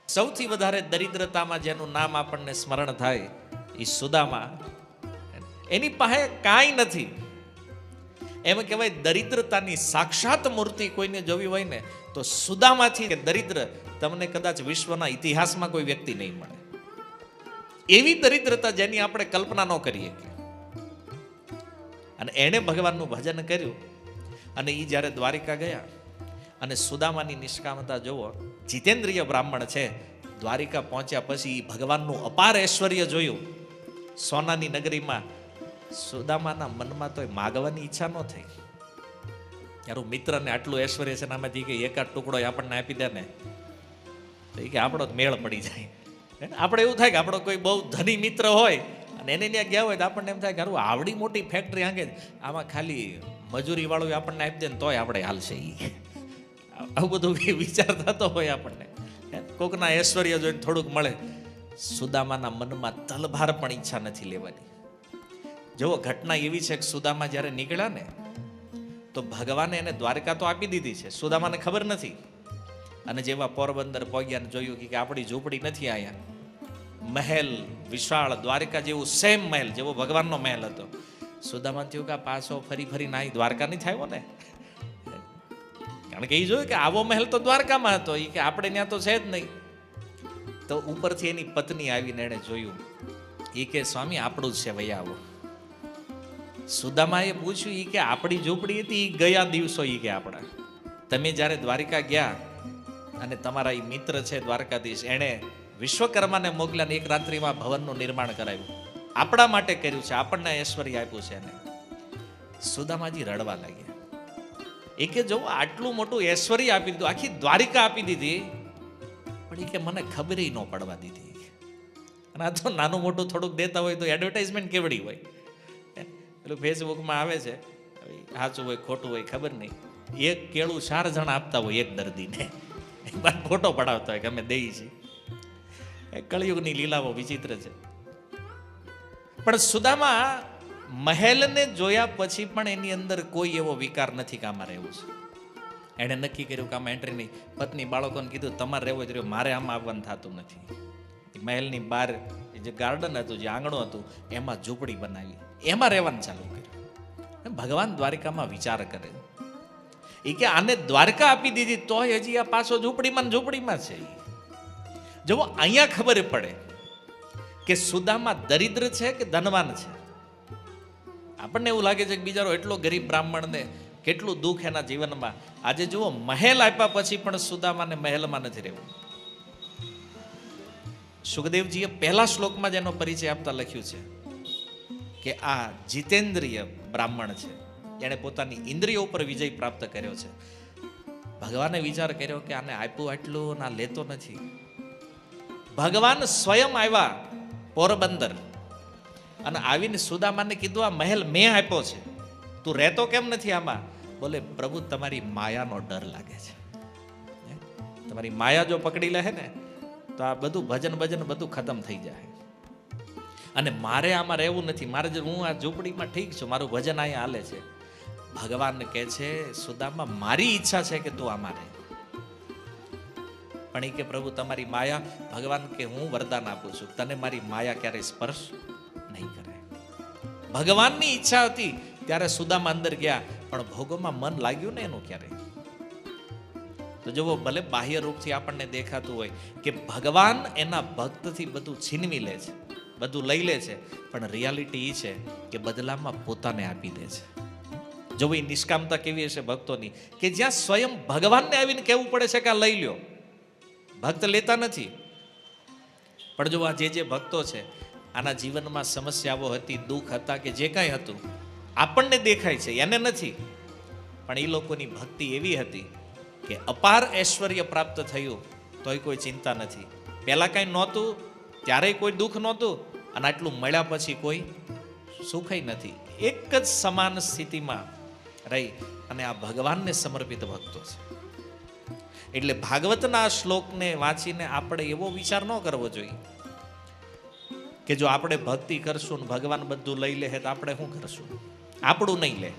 સૌથી વધારે દરિદ્રતામાં જેનું નામ આપણને સ્મરણ થાય એ સુદામા. એની પાસે કાંઈ નથી. એમ કહેવાય દરિદ્રતાની સાક્ષાત મૂર્તિ કોઈને જોવી હોય ને તો સુદામાથી કે દરિદ્ર તમને કદાચ વિશ્વના ઇતિહાસમાં કોઈ વ્યક્તિ નહીં મળે. એવી દરિદ્રતા જેની આપણે કલ્પના ન કરીએ. અને એણે ભગવાનનું ભજન કર્યું અને એ જ્યારે દ્વારિકા ગયા અને સુદામાની નિષ્કામતા જોવો. જીતેન્દ્રિય બ્રાહ્મણ છે. દ્વારિકા પહોંચ્યા પછી ભગવાનનું અપાર ઐશ્વર્ય જોયું. સોનાની નગરીમાં સુદામાના મનમાં તો માગવાની ઈચ્છા ન થઈ. યારું મિત્રને આટલું ઐશ્વર્ય છે આમાંથી કે એકાદ ટુકડો આપણને આપી દે ને તો એ કે આપણો મેળ પડી જાય. આપણે એવું થાય કે આપણો કોઈ બહુ ધની મિત્ર હોય અને એને ત્યાં ગયા હોય તો આપણને એમ થાય કે હારું આવડી મોટી ફેક્ટરી આંગે આમાં ખાલી મજૂરી વાળું આપણને આપી દે ને તોય આપણે હાલશે. આવું બધું વિચાર થતો હોય આપણને. કોકના ઐશ્વર્ય જોઈને થોડુંક મળે. સુદામાના મનમાં તલભાર પણ ઈચ્છા નથી લેવાની. જુઓ ઘટના એવી છે કે સુદામા જ્યારે નીકળ્યા ને તો ભગવાને એને દ્વારકા તો આપી દીધી છે, સુદામાને ખબર નથી. અને જેવા પોરબંદર પહોંચ્યા ને જોયું કે આપણી ઝૂંપડી નથી અહીંયા, મહેલ વિશાળ દ્વારકા જેવું સેમ મહેલ જેવો ભગવાનનો મહેલ હતો. સુદામા થયું કે પાછો ફરી ફરી ના દ્વારકા નહીં થયો ને, કારણ કે એ જોયું કે આવો મહેલ તો દ્વારકામાં હતો, એ કે આપણે ત્યાં તો છે જ નહીં. તો ઉપરથી એની પત્ની આવીને એને જોયું. એ કે સ્વામી આપણું જ છે ભૈયા આવો. સુદામાએ પૂછ્યું એ કે આપણી ઝૂંપડી હતી એ ગયા દિવસો એ કે આપણા તમે જ્યારે દ્વારિકા ગયા અને તમારા એ મિત્ર છે દ્વારકાધીશ એણે વિશ્વકર્માને મોકલ્યા ને એક રાત્રિમાં ભવનનું નિર્માણ કરાવ્યું, આપણા માટે કર્યું છે, આપણને ઐશ્વર્ય આપ્યું છે. એને સુદામાજી રડવા લાગ્યા. એ કે જો આટલું મોટું ઐશ્વર્ય આપી દીધું, આખી દ્વારિકા આપી દીધી, પણ એ કે મને ખબર ન પડવા દીધી. અને આ તો નાનું મોટું થોડુંક દેતા હોય તો એડવર્ટાઇઝમેન્ટ કેવડી હોય. પેલું ફેસબુકમાં આવે છે, સાચું હોય ખોટું હોય ખબર નહીં, એક કેળું 4 જણા આપતા હોય એક દર્દીને, ફોટો પડાવતા હોય કે અમે દઈએ છીએ. કળિયુગની લીલાઓ વિચિત્ર છે. પણ સુદામા મહેલને જોયા પછી પણ એની અંદર કોઈ એવો વિકાર નથી કે આમાં રહેવું છે. એણે નક્કી કર્યું કે આમાં એન્ટ્રી નહીં. પત્ની બાળકોને કીધું તમારે રહેવું જ રહ્યું, મારે આમાં આવવાનું થતું નથી. મહેલની બહાર જે ગાર્ડન હતું, જે આંગણું હતું, એમાં ઝૂંપડી બનાવી, એમાં રહેવાનું ચાલુ કર્યું. ભગવાન દ્વારિકામાં વિચાર કરે એ કે આને દ્વારકા આપી દીધી તોય હજી આ પાછો ઝૂંપડીમાં છે. જો અહીંયા ખબર પડે કે સુદામા દરિદ્ર છે કે ધનવાન છે. આપણને એવું લાગે છે કે બિચારો એટલો ગરીબ બ્રાહ્મણને કેટલું દુઃખ એના જીવનમાં. આજે જુઓ મહેલ આપ્યા પછી પણ સુદામાને મહેલમાં નથી રહેવું. સુખદેવજીએ પહેલા શ્લોકમાં જ એનો પરિચય આપતા લખ્યું છે કે આ જીતેન્દ્રિય બ્રાહ્મણ છે, એણે પોતાની ઇન્દ્રિયો ઉપર વિજય પ્રાપ્ત કર્યો છે. ભગવાને વિચાર કર્યો કે આને આપ્યું આટલું ના લેતો નથી. ભગવાન સ્વયં આવ્યા પોરબંદર અને આવીને સુદામાને કીધું આ મહેલ મેં આપ્યો છે, તું રહેતો કેમ નથી આમાં? બોલે પ્રભુ તમારી માયાનો ડર લાગે છે, તમારી માયા જો પકડી લે ને તો આ બધું ભજન બધું ખતમ થઈ જાય. અને મારે આમાં રહેવું નથી, મારે હું આ ઝૂંપડીમાં ઠીક છું, મારું ભજન અહીંયા હાલે છે. ભગવાન કહે છે સુદામા મારી ઈચ્છા છે કે તું આમાં રહે. પણ એ કે પ્રભુ તમારી માયા, ભગવાન કે હું વરદાન આપું છું તને મારી માયા ક્યારેય સ્પર્શ નહીં કરે. ભગવાનની ઈચ્છા હતી ત્યારે સુદામા અંદર ગયા, પણ ભોગોમાં મન લાગ્યું ને એનું ક્યારેય. તો જુઓ ભલે બાહ્ય રૂપથી આપણને દેખાતું હોય કે ભગવાન એના ભક્તથી બધું છીનવી લે છે, બધું લઈ લે છે, પણ રિયાલિટી એ છે કે બદલામાં પોતાને આપી દે છે. જો એ નિષ્કામતા કેવી હશે ભક્તોની કે જ્યાં સ્વયં ભગવાનને આવીને કહેવું પડે છે કે આ લઈ લ્યો. ભક્ત લેતા નથી. પણ જો આ જે ભક્તો છે આના જીવનમાં સમસ્યાઓ હતી, દુઃખ હતા કે જે કાંઈ હતું આપણને દેખાય છે, એને નથી. પણ એ લોકોની ભક્તિ એવી હતી કે અપાર ઐશ્વર્ય પ્રાપ્ત થયું તોય કોઈ ચિંતા નથી. પહેલાં કાંઈ નહોતું ત્યારેય કોઈ દુઃખ નહોતું, અને આટલું મળ્યા પછી કોઈ સુખય નથી. એક જ સમાન સ્થિતિમાં રહી અને આ ભગવાનને સમર્પિત ભક્તો છે. એટલે ભાગવતના શ્લોકને વાંચીને આપણે એવો વિચાર ન કરવો જોઈએ કે જો આપણે ભક્તિ કરશું ને ભગવાન બધું લઈ લે તો આપણે શું કરશું? આપણું નહીં લે.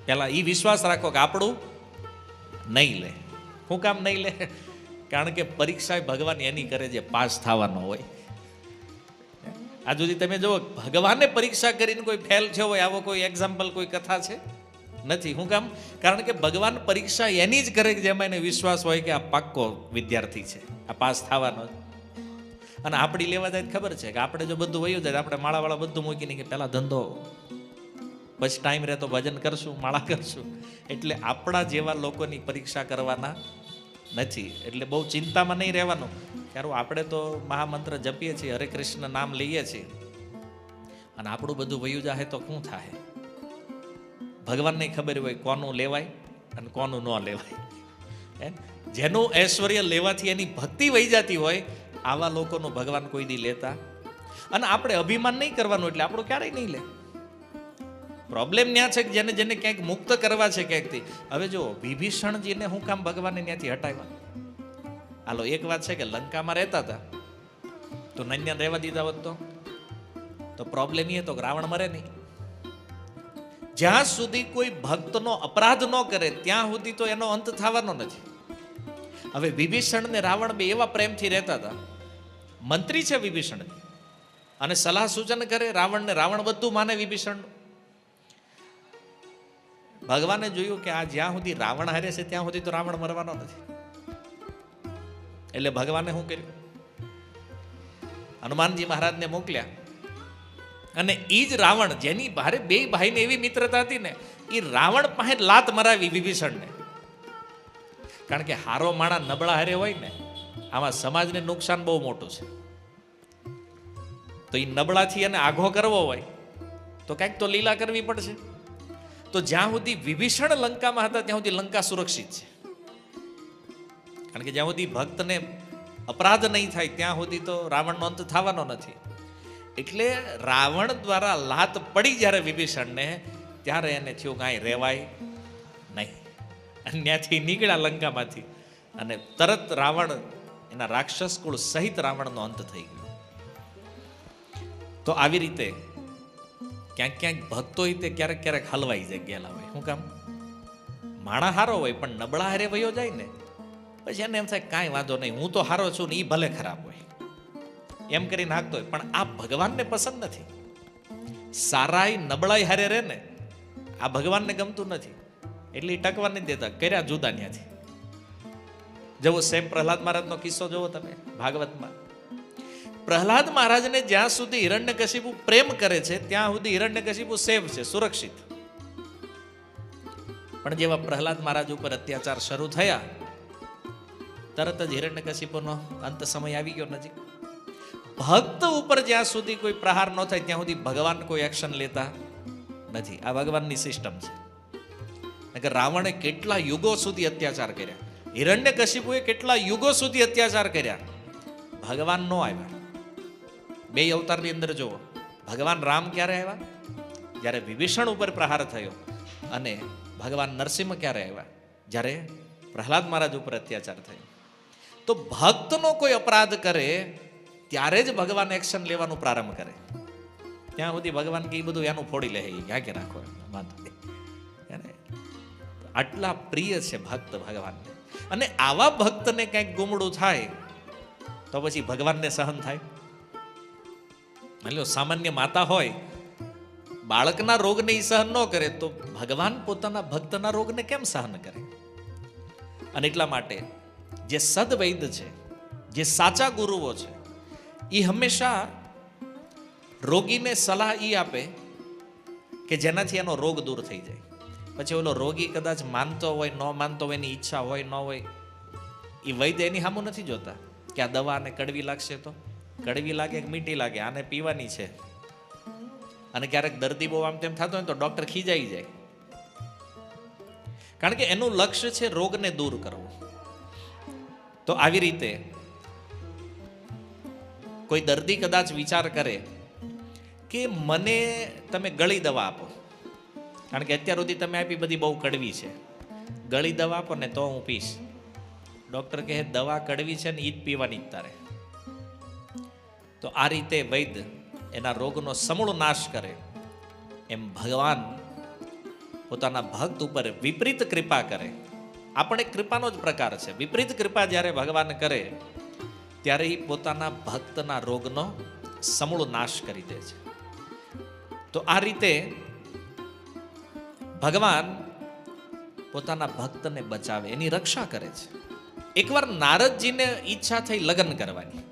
પહેલા એ વિશ્વાસ રાખો કે આપણું નહીં લે. શું કામ નહીં લે? કારણ કે પરીક્ષા ભગવાન એની કરે જે પાસ થવાનો હોય. આજ સુધી તમે જુઓ ભગવાને પરીક્ષા કરીને કોઈ ફેલ થયો હોય આવો કોઈ એક્ઝામ્પલ કોઈ કથા છે? નથી. શું કામ? કારણ કે ભગવાન પરીક્ષા એની જ કરે કે જેમાં એને વિશ્વાસ હોય કે આ પાક્કો વિદ્યાર્થી છે, આ પાસ થવાનો. અને આપણી લેવા જાય ખબર છે કે આપણે જો બધું વયું જાય આપણે માળાવાળા બધું મૂકીને કે પહેલા ધંધો, પછી ટાઈમ રહે તો ભજન કરશું, માળા કરશું. એટલે આપણા જેવા લોકોની પરીક્ષા કરવાના નથી. એટલે બહુ ચિંતામાં નહીં રહેવાનું. કારણ આપણે તો મહામંત્ર જપીએ છીએ, હરે કૃષ્ણ નામ લઈએ છીએ, અને આપણું બધું વયું જાય તો શું થાય? ભગવાનને ખબર હોય કોનું લેવાય અને કોનું ન લેવાય. જેનું ઐશ્વર્ય લેવાથી એની ભક્તિ વહી જતી હોય આવા લોકોનું ભગવાન કોઈ દી લેતા. અને આપણે અભિમાન નહીં કરવાનું, એટલે આપણું ક્યારેય નહીં લે. પ્રોબ્લેમ ત્યાં છે કે જેને જેને ક્યાંક મુક્ત કરવા છે ક્યાંકથી. હવે જો વિભીષણજીને હું કામ ભગવાને ત્યાંથી હટાવ્યા? હાલો, એક વાત છે કે લંકામાં રહેતા હતા તો નૈન્યા રહેવા દીધા હોત તો પ્રોબ્લેમ એ હતો કે રાવણ મરે નહીં. જ્યાં સુધી કોઈ ભક્તનો અપરાધ ન કરે ત્યાં સુધી તો એનો અંત થવાનો નથી. હવે વિભીષણ ને રાવણ બે એવા પ્રેમથી રહેતા હતા. મંત્રી છે વિભીષણ અને સલાહ સૂચન કરે રાવણને, રાવણ બધું માને વિભીષણનું. ભગવાને જોયું કે આ જ્યાં સુધી રાવણ હારે છે ત્યાં સુધી તો રાવણ મરવાનો નથી. એટલે ભગવાને શું કર્યું? હનુમાનજી મહારાજને મોકલ્યા અને એ જ રાવણ જેની ભારે બે ભાઈને એવી મિત્રતા હતી ને, એ રાવણ પાસે લાત મરાવી વિભીષણને. કારણ કે હારો માણા નબળા હારે હોય ને આમાં સમાજને નુકસાન બહુ મોટું છે. તો એ નબળાથી એને આઘો કરવો હોય તો કંઈક તો લીલા કરવી પડશે. તો જ્યાં સુધી વિભીષણ લંકામાં હતા ત્યાં સુધી લંકા સુરક્ષિત છે. કારણ કે જ્યાં સુધી ભક્તને અપરાધ નહીં થાય ત્યાં સુધી તો રાવણનો અંત થવાનો નથી. એટલે રાવણ દ્વારા લાત પડી જ્યારે વિભીષણને, ત્યારે એને થયું કાંઈ રહેવાય નહીં. અને ત્યાંથી નીકળ્યા લંકામાંથી અને તરત રાવણ એના રાક્ષસ કુળ સહિત રાવણનો અંત થઈ ગયો. તો આવી રીતે ક્યાંક ક્યાંક ભક્તો તે ક્યારેક ક્યારેક હલવાઈ જાય ગયેલા હોય. શું કામ? માણા હારો હોય પણ નબળા હારે વયો જાય ને, પછી એને એમ થાય કાંઈ વાંધો નહીં, હું તો હારો છું ને એ ભલે ખરાબ હોય, એમ કરી નાખતો હોય. પણ આ ભગવાનને પસંદ નથી. સારાઈ નબળાઈ હારે રહે ને આ ભગવાનને ગમતું નથી. એટલે એ ટકવા નથી દેતા, કર્યા જુદા ત્યાંથી. જવો સેમ પ્રહલાદ મહારાજનો કિસ્સો જોવો તમે ભાગવતમાં. પ્રહલાદ મહારાજને જ્યાં સુધી હિરણ્યકશિપુ પ્રેમ કરે છે ત્યાં સુધી હિરણ્યકશિપુ સેફ છે, સુરક્ષિત. પણ જેવા પ્રહલાદ મહારાજ ઉપર અત્યાચાર શરૂ થયા તરત જ હિરણ્યકશિપુનો અંત સમય આવી ગયો નજીક. ભક્ત ઉપર જ્યાં સુધી કોઈ પ્રહાર ન થાય ત્યાં સુધી ભગવાન કોઈ એક્શન લેતા નથી. આ ભગવાનની સિસ્ટમ છે. રાવણે કેટલા યુગો સુધી અત્યાચાર કર્યા, હિરણ્યકશિપુએ કેટલા યુગો સુધી અત્યાચાર કર્યા, ભગવાન નો આવ્યા. બે અવતારની અંદર જુઓ, ભગવાન રામ ક્યારે આવ્યા? જ્યારે વિભીષણ ઉપર પ્રહાર થયો. અને ભગવાન નરસિંહ ક્યારે આવ્યા? જ્યારે પ્રહલાદ મહારાજ ઉપર અત્યાચાર થયો. તો ભક્તનો કોઈ અપરાધ કરે ત્યારે જ ભગવાન એક્શન લેવાનું પ્રારંભ કરે. ત્યાં સુધી ભગવાન કે બધું એનું ફોડી લે, ક્યાં કે રાખો વાંધો નહીં. આટલા પ્રિય છે ભક્ત ભગવાનને. અને આવા ભક્તને કંઈક ગુમડું થાય તો પછી ભગવાનને સહન થાય? એટલે સામાન્ય માતા હોય, બાળકના રોગને એ સહન ન કરે તો ભગવાન પોતાના ભક્તના રોગને કેમ સહન કરે? અને એટલા માટે જે સદવૈદ છે, જે સાચા ગુરુઓ છે, એ હંમેશા રોગીને સલાહ એ આપે કે જેનાથી એનો રોગ દૂર થઈ જાય. પછી ઓલો રોગી કદાચ માનતો હોય, ન માનતો હોય, એની ઈચ્છા હોય ન હોય, એ વૈદ્ય એની સામું નથી જોતા કે આ દવા આને કડવી લાગશે તો કડવી લાગે કે મીઠી લાગે, આને પીવાની છે. અને ક્યારેક દર્દી બહુ આમ તેમ થતો હોય તો ડોક્ટર ખીજાઈ જાય. કારણ કે એનું લક્ષ્ય છે રોગને દૂર કરવો. તો આવી રીતે કોઈ દર્દી કદાચ વિચાર કરે કે મને તમે ગળી દવા આપો, કારણ કે અત્યાર સુધી તમે આપી બધી બહુ કડવી છે, ગળી દવા આપો ને તો હું પીશ. ડોક્ટર કહે દવા કડવી છે ને એ જ પીવાની જ તારે. તો આ રીતે વૈદ્ય એના રોગનો સમૂળ નાશ કરે, એમ ભગવાન પોતાના ભક્ત ઉપર વિપરીત કૃપા કરે આ પણ એક કૃપાનો જ પ્રકાર છે. વિપરીત કૃપા જ્યારે ભગવાન કરે ત્યારે એ પોતાના ભક્તના રોગનો સમૂળ નાશ કરી દે છે. તો આ રીતે ભગવાન પોતાના ભક્તને બચાવે, એની રક્ષા કરે છે. એકવાર નારદજીને ઈચ્છા થઈ લગ્ન કરવાની.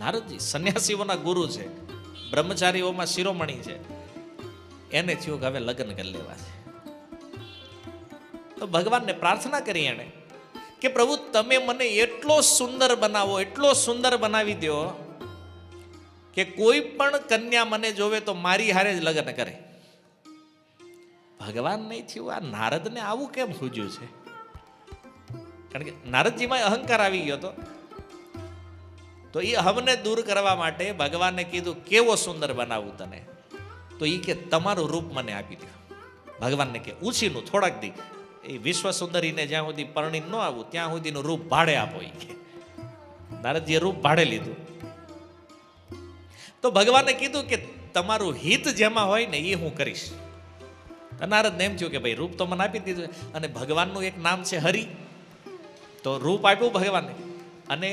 નારદજી સંન્યાસીઓના ગુરુ છે, બ્રહ્મચારીઓમાં શિરોમણી છે. એને થયું કે હવે લગ્ન કરી લેવા છે. તો ભગવાનને પ્રાર્થના કરી એને કે પ્રભુ તમે મને એટલો સુંદર બનાવો, એટલો સુંદર બનાવી દો કે કોઈ પણ કન્યા મને જોવે તો મારી હારે જ લગ્ન કરે. ભગવાન નહીં થયું આ નારદને આવું કેમ સૂજ્યું છે? કારણ કે નારદજીમાં અહંકાર આવી ગયો હતો. તો એ હમને દૂર કરવા માટે ભગવાનને કીધું કેવો સુંદર બનાવું તને. તો એ કે તમારું રૂપ મને આપી દો. ભગવાનને કે ઉછીનું થોડાક દી એ વિશ્વ સુંદરીને જ્યાં સુધી પરણી ન આવું ત્યાં સુધીનું રૂપ ભાડે આપો. એ કે નારદજીએ રૂપ ભાડે લીધું. તો ભગવાને કીધું કે તમારું હિત જેમાં હોય ને એ હું કરીશ. નારદને એમ થયું કે ભાઈ રૂપ તો મને આપી દીધું, અને ભગવાનનું એક નામ છે હરિ. તો રૂપ આપ્યું ભગવાને, અને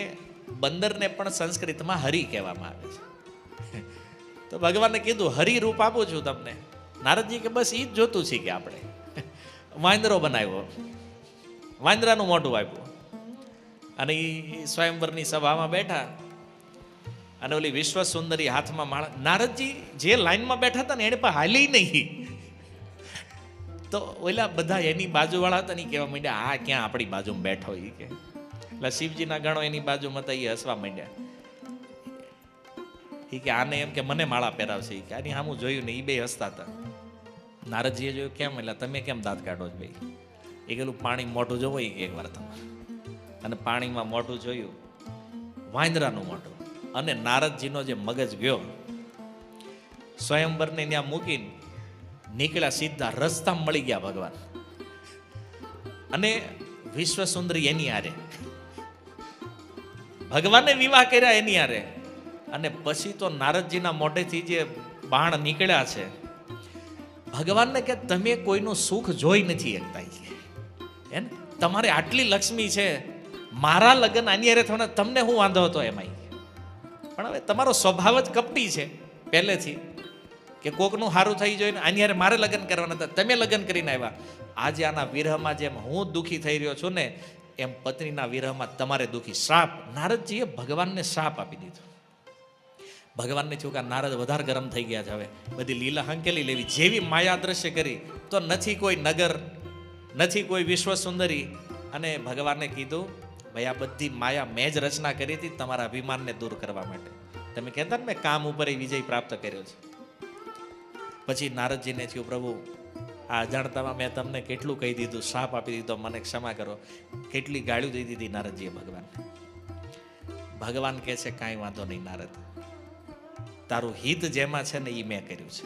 બંદરને પણ સંસ્કૃતમાં હરિ કહેવામાં આવે છે. તો ભગવાને કીધું હરિ રૂપ આપું છું તમને. નારદજી કે બસ એ જ જોતું છે કે આપણે વાંદરો બનાવ્યો, વાંદરાનું મોઢું આપ્યું, અને એ સ્વયંવરની સભામાં બેઠા, અને ઓલી વિશ્વ સુંદરી હાથમાં માળા. નારદજી જે લાઈનમાં બેઠા હતા ને એને પણ હાલી નહીં. તો ઓલા બધા એની બાજુવાળા હતા ને કહેવા માંડ્યા આ ક્યાં આપણી બાજુમાં બેઠો. એ કે એટલે શિવજીના ગણો એની બાજુમાં હતા, એ હસવા માંડ્યા. એ કે આને એમ કે મને માળા પહેરાવશે. એ કે આની સામું જોયું ને એ બે હસતા હતા. નારદજીએ જોયું કેમ, એટલે તમે કેમ દાંત કાઢો છો ભાઈ? એ પેલું પાણી મોઢું જોવો એ કે એકવાર તમે. અને પાણીમાં મોઢું જોયું, વાંદરાનું મોઢું. અને નારદજીનો જે મગજ ગયો, સ્વયંવરને ત્યાં મૂકીને નીકળ્યા, સીધા રસ્તા મળી ગયા ભગવાન. અને વિશ્વ સુંદરી એની હારે, ભગવાને વિવાહ કર્યા એની હારે. અને પછી તો નારદજીના મોઢેથી જે બાણ નીકળ્યા છે, ભગવાનને કે તમે કોઈનું સુખ જોઈ નથી શકતા. હે ને, તમારે આટલી લક્ષ્મી છે, મારા લગ્ન આની હારે થવાના, તમને હું વાંધો હતો એમાં? પણ હવે તમારો સ્વભાવ જ કપટી છે પહેલેથી, કે કોકનું સારું થઈ જાય ને આની હારે મારે લગ્ન કરવાના હતા, તમે લગ્ન કરીને આવ્યા. આજે આના વિરહમાં જેમ હું દુઃખી થઈ રહ્યો છું ને, એમ પત્નીના વિરહમાં તમારે દુઃખી. શ્રાપ, નારદજીએ ભગવાનને શ્રાપ આપી દીધો. ભગવાનને થયું કે નારદ વધારે ગરમ થઈ ગયા છે, હવે બધી લીલા હંકેલી લેવી. જેવી માયા દ્રશ્ય કરી તો નથી કોઈ નગર, નથી કોઈ વિશ્વ સુંદરી. અને ભગવાને કીધું ભાઈ આ બધી માયા મેં જ રચના કરી હતી તમારા અભિમાનને દૂર કરવા માટે. તમે કહેતા ને મેં કામ ઉપર એ વિજય પ્રાપ્ત કર્યો છે. પછી નારદજીને થયું પ્રભુ આ અજાણતામાં મેં તમને કેટલું કહી દીધું, શ્રાપ આપી દીધો, મને ક્ષમા કરો. કેટલી ગાળ્યું દઈ દીધી નારદજીએ ભગવાન. ભગવાન કહે છે કાંઈ વાંધો નહીં નારદ, તારું હિત જેમાં છે ને એ મેં કર્યું છે.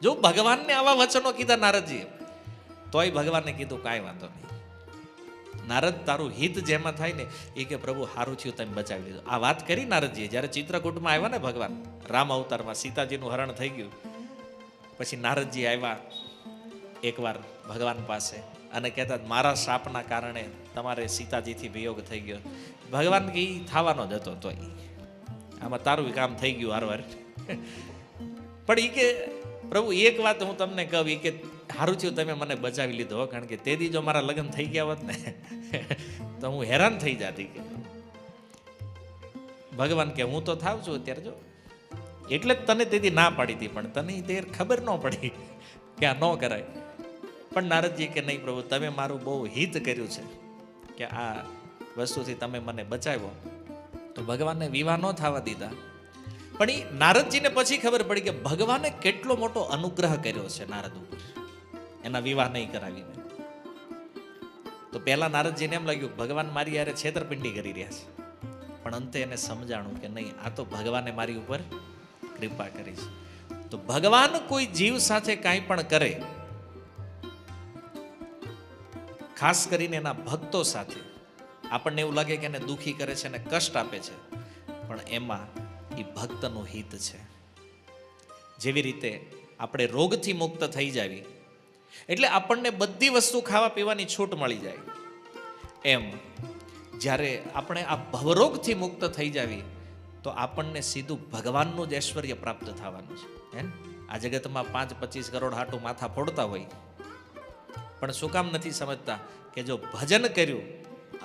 જો ભગવાનને આવા વચનો કીધા નારદજીએ, તોય ભગવાનને કીધું કાંઈ વાંધો નહીં નારદ, તારું હિત જેમાં થાય ને એ કે પ્રભુ સારું થયું તમે બચાવી લીધું. આ વાત કરી નારદજીએ જ્યારે ચિત્રકૂટમાં આવ્યા ને ભગવાન રામ અવતારમાં, સીતાજીનું હરણ થઈ ગયું. પછી નારદજી આવ્યા એકવાર ભગવાન પાસે અને કહેતા મારા શાપના કારણે તમારે સીતાજીથી વિયોગ થઈ ગયો. ભગવાન કે એ થવાનો જ હતો, તોય આમાં તારું કામ થઈ ગયું હારવાર. પણ એ કે પ્રભુ એક વાત હું તમને કહું, એ કે સારું થયું તમે મને બચાવી લીધો, કારણ કે તે દી જો મારા લગ્ન થઈ ગયા હોત ને તો હું હેરાન થઈ જાતી. કે ભગવાન કે હું તો થાવ છું અત્યારે, જો એટલે જ તને તેથી ના પાડી હતી, પણ તને તે ખબર ન પડી કે આ ન કરાય. પણ નારદજી કે નહીં પ્રભુ તમે મારું બહુ હિત કર્યું છે કે આ વસ્તુથી તમે મને બચાવ્યો. તો ભગવાનને વિવાહ ન થવા દીધા. પણ એ નારદજીને પછી ખબર પડી કે ભગવાને કેટલો મોટો અનુગ્રહ કર્યો છે નારદ ઉપર, એના વિવાહ નહીં કરાવીને. તો પહેલા નારદજીને એમ લાગ્યું ભગવાન મારી યારે છેતરપિંડી કરી રહ્યા છે, પણ અંતે એને સમજાણું કે નહીં આ તો ભગવાને મારી ઉપર કૃપા કરી છે. તો ભગવાન કોઈ જીવ સાથે કાંઈ પણ કરે, ખાસ કરીને એના ભક્તો સાથે, આપણને એવું લાગે કે એને દુઃખી કરે છે અને કષ્ટ આપે છે, પણ એમાં એ ભક્તનું હિત છે. જેવી રીતે આપણે રોગથી મુક્ત થઈ જાવી એટલે આપણને બધી વસ્તુ ખાવા પીવાની છૂટ મળી જાય. એમ જ્યારે આપણે આ ભવરોગથી મુક્ત થઈ જાવી તો આપણને સીધું ભગવાનનું જ ઐશ્વર્ય પ્રાપ્ત થવાનું છે. હે, આ જગતમાં 5-25 કરોડ હાટું માથા ફોડતા હોય, પણ શું કામ નથી સમજતા કે જો ભજન કર્યું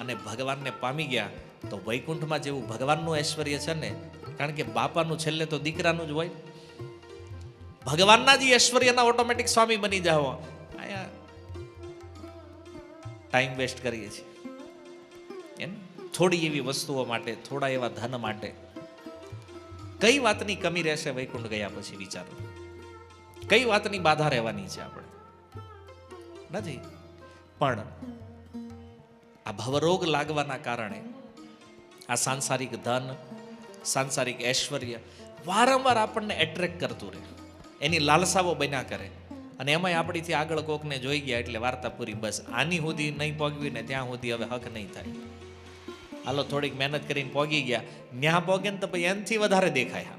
અને ભગવાનને પામી ગયા તો વૈકુંઠમાં જેવું ભગવાનનું ઐશ્વર્ય છે ને, કારણ કે બાપાનું છેલ્લે તો દીકરાનું જ હોય. ભગવાનના જ ઐશ્વર્યના ઓટોમેટિક સ્વામી બની જાઓ. અહીંયા ટાઈમ વેસ્ટ કરીએ છીએ એમ થોડી એવી વસ્તુઓ માટે, થોડા એવા ધન માટે. કઈ વાતની કમી રહેશે વૈકુંઠ ગયા પછી? વિચારો, કઈ વાતની બાધા રહેવાની છે? આપણે નથી. પણ આ ભવરોગ લાગવાના કારણે આ સાંસારિક ધન, સાંસારિક ઐશ્વર્ય વારંવાર આપણને એટ્રેક્ટ કરતું રહે, એની લાલસાઓ બન્યા કરે. અને એમાંય આપણીથી આગળ કોકને જોઈ ગયા એટલે વાર્તા પૂરી. બસ આની સુધી નહીં પહોંચવી ને ત્યાં સુધી હવે હક નહીં થાય. હાલો થોડીક મહેનત કરીને પહોંચી ગયા, ન્યા પહોંચે ને તો પછી એનાથી વધારે દેખાય.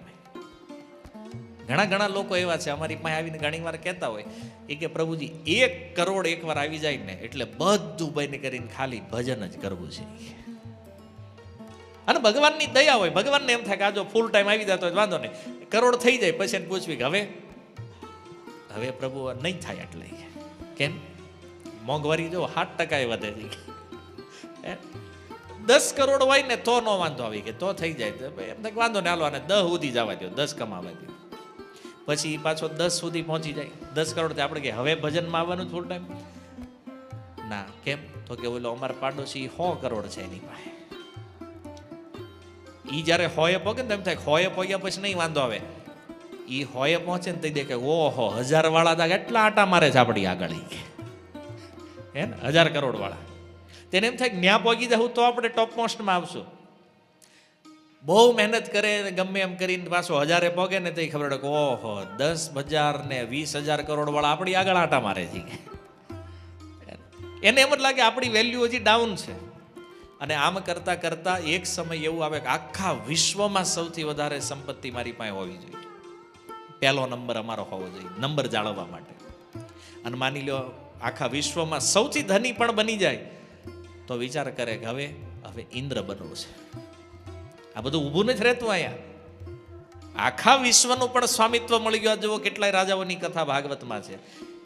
સામે ઘણા લોકો એવા છે અમારી પાસે આવીને ઘણી વાર કહેતા હોય એ કે પ્રભુજી 1 કરોડ એકવાર આવી જાય ને એટલે બધું બંધ કરીને ખાલી ભજન જ કરવું છે. અને ભગવાનની દયા હોય, ભગવાનને એમ થાય કે આ જો ફૂલ ટાઈમ આવી જતો હોય વાંધો નહીં, કરોડ થઈ જાય પછી એને પૂછવી કે હવે પ્રભુ નહીં થાય. એટલે કેમ? મોંઘવારી જો 7% વધે છે. 10 કરોડ હોય ને તો નો વાંધો આવી કે તો થઈ જાય, એમ થાય વાંધો ને હાલો અને 10 સુધી જવા દો, 10 કમાવા દો. પછી પાછો 10 સુધી પહોંચી જાય. 10 કરોડ આપણે કે હવે ભજનમાં આવવાનું ફૂલ ટાઈમ ના. કેમ? તો કે ઓલો અમારા પાડોશી 100 કરોડ છે એની પાસે. ઈ જ્યારે હોએ પહોંચે ને એમ થાય હોએ પહોંચ્યા પછી નહીં વાંધો આવે. ઈ હોએ પહોંચે ને તો દેખે ઓહો 1000 વાળા કેટલા આટા મારે છે આપણી આગળ, હે ને 1000 કરોડ વાળા. તેને એમ થાય ન્યા પહોંચી જવું તો આપણે ટોપ મોસ્ટમાં આવશું. બહુ મહેનત કરે ગમે એમ કરીને પાછો 1000 પહોંચે ને તો ખબર પડે કે ઓહો 10,000 ને 20,000 કરોડ વાળા આપણી આગળ આટા મારે છે. એને એમ જ લાગે આપણી વેલ્યુ હજી ડાઉન છે. અને આમ કરતા કરતા એક સમય એવું આવે કે આખા વિશ્વમાં સૌથી વધારે સંપત્તિ મારી પાસે હોવી જોઈએ, પહેલો નંબર અમારો હોવો જોઈએ નંબર જાળવવા માટે. અને માની લો આખા વિશ્વમાં સૌથી ધની પણ બની જાય તો વિચાર કરે કે હવે ઇન્દ્ર બનવું છે. આ બધું ઊભું નથી રહેતું. અહીંયા આખા વિશ્વનું પણ સ્વામિત્વ મળી ગયું. જુઓ કેટલાય રાજાઓની કથા ભાગવતમાં છે.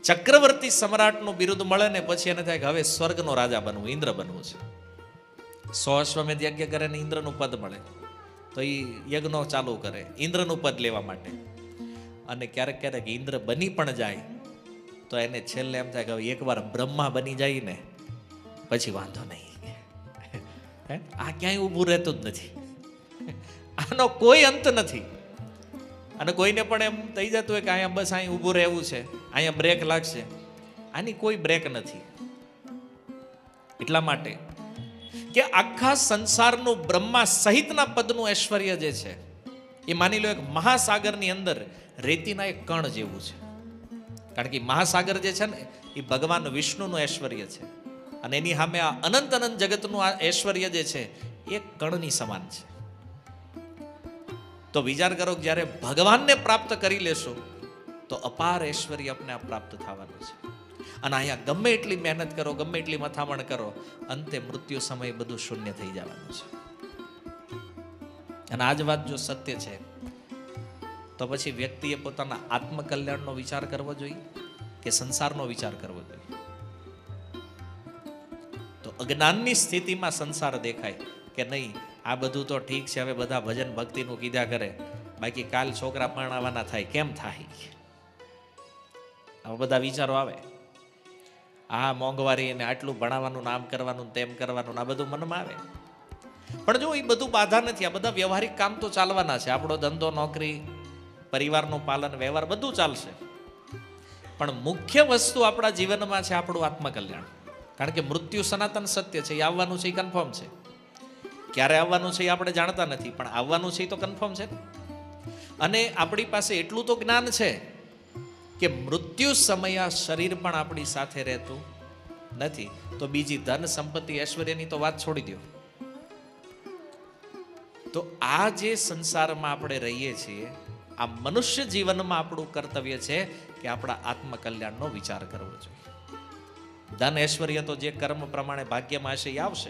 ચક્રવર્તી સમ્રાટનું બિરુદ મળે ને પછી એને થાય કે હવે સ્વર્ગનો રાજા બનવું, ઇન્દ્ર બનવું છે. 100 અશ્વમેધ યજ્ઞ કરે ને ઇન્દ્રનું પદ મળે તો એ યજ્ઞો ચાલુ કરે ઇન્દ્રનું પદ લેવા માટે. અને ક્યારેક ઇન્દ્ર બની પણ જાય તો એને છેલ્લે એમ થાય કે હવે એકવાર બ્રહ્મા બની જાય ને પછી વાંધો નહીં. આ ક્યાંય ઊભું રહેતું જ નથી. આનો કોઈ અંત નથી. અને કોઈને પણ એમ થઈ જતું હોય કે અહીંયા બસ અહીં ઊભું રહેવું છે, અહીંયા બ્રેક લાગશે. આની કોઈ બ્રેક નથી. એટલા માટે કે આખા સંસારનું બ્રહ્મા સહિતના પદનું ઐશ્વર્ય જે છે એ માની લો એક મહાસાગરની અંદર રેતીના એક કણ જેવું છે. કારણ કે મહાસાગર જે છે ને એ ભગવાન વિષ્ણુનું ઐશ્વર્ય છે. અને એની સામે આ અનંત જગતનું આ ઐશ્વર્ય જે છે એ કણની સમાન છે. તો વિચાર કરો કે જ્યારે ભગવાનને પ્રાપ્ત કરી લેશો તો અપાર ઐશ્વર્ય આપણે પ્રાપ્ત થવાનું છે. અને અહીંયા ગમે એટલી મહેનત કરો, ગમે એટલી મથામણ કરો, અંતે મૃત્યુ સમયે બધું શૂન્ય થઈ જવાનું છે. અને આ જ વાત જો સત્ય છે તો પછી વ્યક્તિએ પોતાના આત્મકલ્યાણનો વિચાર કરવો જોઈએ કે સંસારનો વિચાર કરવો જોઈએ? તો અજ્ઞાનની સ્થિતિમાં સંસાર દેખાય કે નહીં આ બધું તો ઠીક છે, હવે બધા ભજન ભક્તિનું કીધા કરે, બાકી કાલ છોકરા પરણાવવાના થાય, કેમ થાય? આવા બધા વિચારો આવે. આ મોંઘવારી અને આટલું ભણાવવાનું, નામ કરવાનું, તેમ કરવાનું, આ બધું મનમાં આવે. પણ જો એ બધું બાધા નથી. આ બધા વ્યવહારિક કામ તો ચાલવાના છે. આપણો ધંધો, નોકરી, પરિવારનું પાલન, વ્યવહાર બધું ચાલશે. પણ મુખ્ય વસ્તુ આપણા જીવનમાં છે આપણું આત્મકલ્યાણ. કારણ કે મૃત્યુ સનાતન સત્ય છે. એ આવવાનું છે, એ કન્ફર્મ છે. ક્યારે આવવાનું છે એ આપણે જાણતા નથી, પણ આવવાનું છે એ તો કન્ફર્મ છે. અને આપણી પાસે એટલું તો જ્ઞાન છે કે મૃત્યુ સમયે શરીર પણ આપણી સાથે રહેતું નથી. તો બીજી ધન સંપત્તિ ઐશ્વર્યની તો વાત છોડી દો. તો આ જે સંસારમાં આપણે રહીએ છીએ આ મનુષ્ય જીવનમાં આપણું કર્તવ્ય છે કે આપણા આત્મકલ્યાણનો વિચાર કરવો જોઈએ. ધન ઐશ્વર્ય તો જે કર્મ પ્રમાણે ભાગ્યમાં હશે એ આવશે.